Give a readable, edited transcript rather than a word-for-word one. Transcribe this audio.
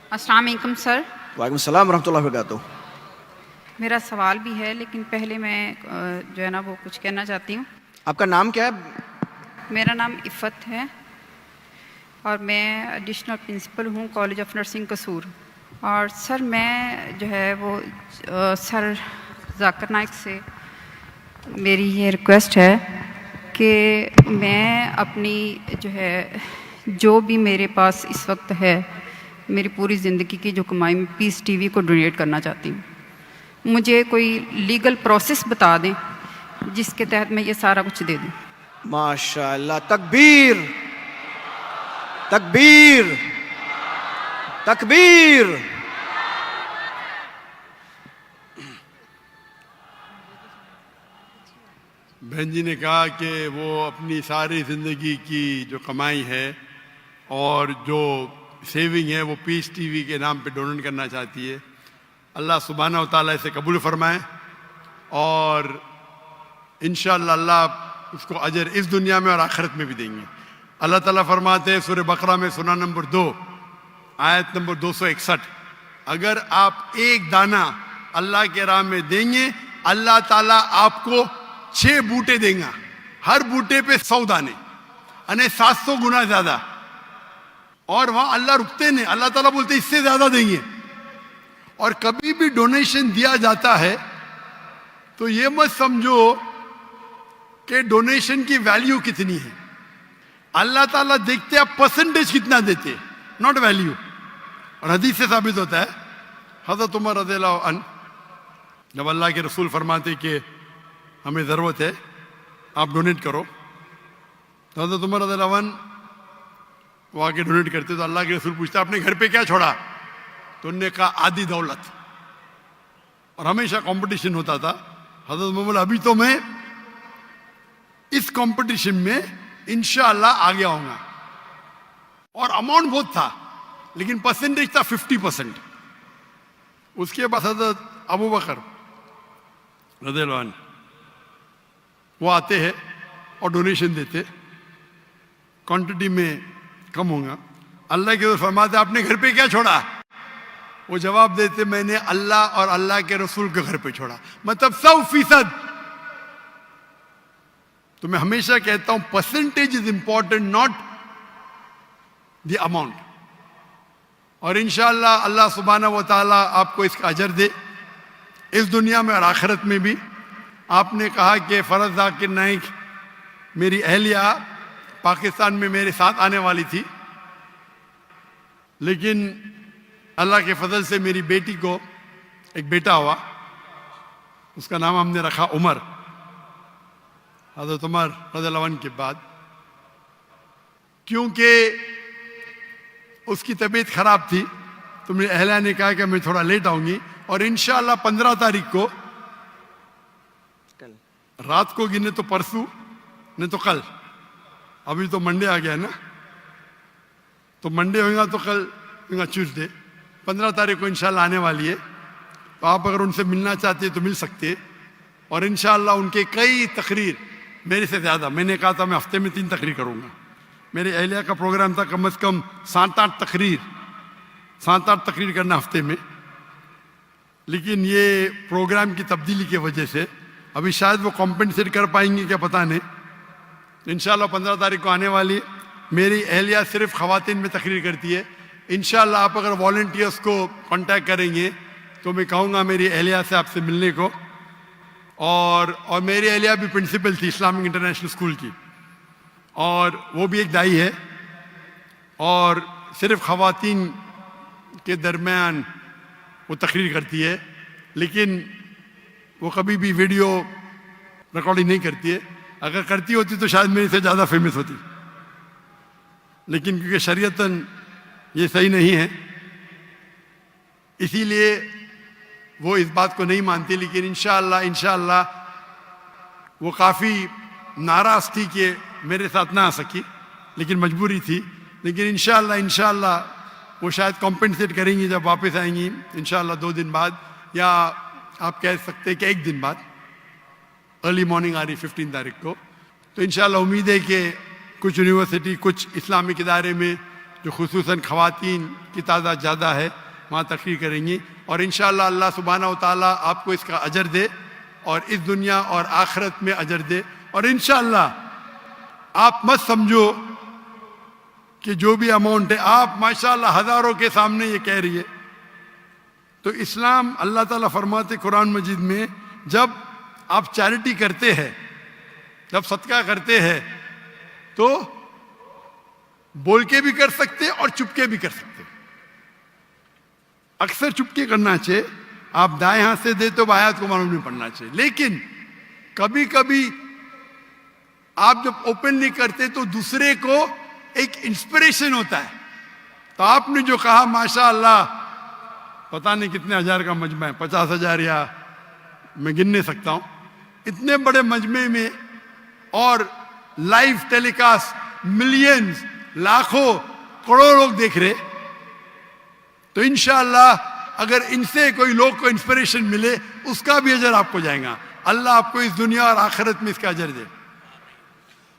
अस्सलाम वालेकुम सर। वालेकुम सलाम रहमतुल्लाहि व बरकातुहू। मेरा सवाल भी है, लेकिन पहले मैं जो है ना वो कुछ कहना चाहती हूँ। आपका नाम क्या है? मेरा नाम इफ़त है और मैं एडिशनल प्रिंसिपल हूँ कॉलेज ऑफ नर्सिंग कसूर। और सर मैं जो है वो सर जाकिर नाइक से मेरी ये रिक्वेस्ट है कि मैं अपनी जो है जो भी मेरे पास इस वक्त है, मेरी पूरी ज़िंदगी की जो कमाई मैं पीस टीवी को डोनेट करना चाहती हूँ। मुझे कोई लीगल प्रोसेस बता दें जिसके तहत मैं ये सारा कुछ दे दूँ। माशाअल्लाह, तकबीर तकबीर तकबीर। बहन जी ने कहा कि वो अपनी सारी ज़िंदगी की जो कमाई है और जो सेविंग है वो पीस टीवी के नाम पे डोनेट करना चाहती है। अल्लाह सुब्हानहू व तआला इसे कबूल फरमाए और इंशाअल्लाह अल्लाह उसको अजर इस दुनिया में और आखिरत में भी देंगे। अल्लाह ताला फरमाते हैं सूरह बकरा में सूरा नंबर 2 आयत नंबर 261, अगर आप एक दाना अल्लाह के राह में देंगे अल्लाह ताला आपको 6 बूटे देगा, हर बूटे पे 100 दाने यानी 700 गुना ज्यादा। और वहां अल्लाह रुकते नहीं, अल्लाह ताला बोलते इससे ज्यादा देंगे। और कभी भी डोनेशन दिया जाता है तो ये मत समझो कि डोनेशन की वैल्यू कितनी है। अल्लाह ताला देखते आप परसेंटेज कितना देते, नॉट वैल्यू। और हदीस से साबित होता है, हज़रत उमर रज़ियल्लाहु अन्हु जब अल्लाह के रसूल फरमाते कि हमें ज़रूरत है आप डोनेट करो, तो हज़रत उमर रज़ियल्लाहु अन्हु वो आके डोनेट करते तो अल्लाह के रसूल पूछता अपने घर पे क्या छोड़ा, तो उन्होंने कहा आधी दौलत। और हमेशा कंपटीशन होता था। हज़रत उमर बोला अभी तो मैं इस कंपटीशन में इंशाअल्लाह आगे आऊंगा। और अमाउंट बहुत था लेकिन परसेंटेज था 50%। उसके बाद हज़रत अबू बकर रज़ियल्लाहु अन्हु वो आते हैं और डोनेशन देते, क्वांटिटी में कम होगा। अल्लाह के रसूल फरमाते आपने घर पे क्या छोड़ा, वो जवाब देते मैंने अल्लाह और अल्लाह के रसूल के घर पे छोड़ा, मतलब 100%। तो मैं हमेशा कहता हूं percentage is important, not the amount. और इंशाअल्लाह अल्लाह सुब्हानहू व तआला आपको इसका अजर दे इस दुनिया में और आखिरत में भी। आपने कहा कि फरज जाकिर नाइक मेरी अहलिया पाकिस्तान में मेरे साथ आने वाली थी, लेकिन अल्लाह के फजल से मेरी बेटी को एक बेटा हुआ, उसका नाम हमने रखा उमर, हज़रत उमर रज़ियल्लाहु अन्हु के बाद। क्योंकि उसकी तबीयत खराब थी तो मेरी अहलिया ने कहा कि मैं थोड़ा लेट आऊंगी। और इंशाअल्लाह 15 तारीख को रात को गिने तो परसों नहीं तो कल, अभी तो मंडे आ गया ना, तो मंडे होगा तो कल होगा ट्यूसडे, 15 तारीख को इंशाल्लाह आने वाली है। तो आप अगर उनसे मिलना चाहते हैं तो मिल सकते हैं। और इंशाल्लाह उनके कई तकरीर मेरे से ज़्यादा, मैंने कहा था मैं हफ्ते में 3 तकरीर करूँगा, मेरे अहलिया का प्रोग्राम था कम से कम 7-8 तकरीर करना हफ्ते में। लेकिन ये प्रोग्राम की तब्दीली की वजह से अभी शायद वो कॉम्पेंसेट कर पाएंगे क्या पता नहीं। इंशाल्लाह 15 तारीख को आने वाली है। मेरी अहलिया सिर्फ ख़वातीन में तकरीर करती है। इंशाल्लाह आप अगर वॉलंटियर्स को कांटेक्ट करेंगे तो मैं कहूँगा मेरी अहलिया से आपसे मिलने को। और मेरी अहलिया भी प्रिंसिपल थी इस्लामिक इंटरनेशनल स्कूल की, और वो भी एक दाई है, और सिर्फ ख़वातीन के दरमियान वो तकरीर करती है। लेकिन वो कभी भी वीडियो रिकॉर्डिंग नहीं करती है। अगर करती होती तो शायद मेरे से ज़्यादा फेमस होती, लेकिन क्योंकि शरीयतन ये सही नहीं है इसीलिए वो इस बात को नहीं मानती। लेकिन इंशाअल्लाह वो काफ़ी नाराज़ थी कि मेरे साथ ना आ सकी, लेकिन मजबूरी थी। लेकिन इंशाअल्लाह वो शायद कॉम्पेंसेट करेंगी जब वापस आएंगी, इंशाअल्लाह 2 दिन बाद, या आप कह सकते हैं कि 1 दिन बाद, अर्ली मॉर्निंग आ रही 15 तारीख को। तो इंशाअल्लाह उम्मीद है कि कुछ यूनिवर्सिटी, कुछ इस्लामिक इदारे में जो खुसूसन ख़वातीन की तादाद ज़्यादा है वहाँ तकरीर करेंगी और इंशाअल्लाह अल्लाह सुब्हानहू व तआला आपको इसका अजर दे और इस दुनिया और आखिरत में अजर दे। और इंशाअल्लाह आप मत समझो कि जो भी अमाउंट है, आप माशाअल्लाह हज़ारों के सामने ये कह रही है। तो इस्लाम अल्लाह ताला फरमाते कुरान मजीद में, जब आप चैरिटी करते हैं, जब सदका करते हैं तो बोल के भी कर सकते और चुपके भी कर सकते। अक्सर चुपके करना चाहिए, आप दाएं हाथ से दे तो आयत को मालूम नहीं पड़ना चाहिए, लेकिन कभी कभी आप जब ओपनली करते तो दूसरे को एक इंस्पिरेशन होता है। तो आपने जो कहा माशाअल्लाह, पता नहीं कितने हजार का मजमा है, 50,000 या मैं गिन नहीं सकता हूं, इतने बड़े मजमे में और लाइव टेलीकास्ट मिलियंस, लाखों, करोड़ों लोग देख रहे। तो इंशाअल्लाह अगर इनसे कोई लोग को इंस्पिरेशन मिले, उसका भी अजर आपको जाएगा। अल्लाह आपको इस दुनिया और आखिरत में इसका अजर दे।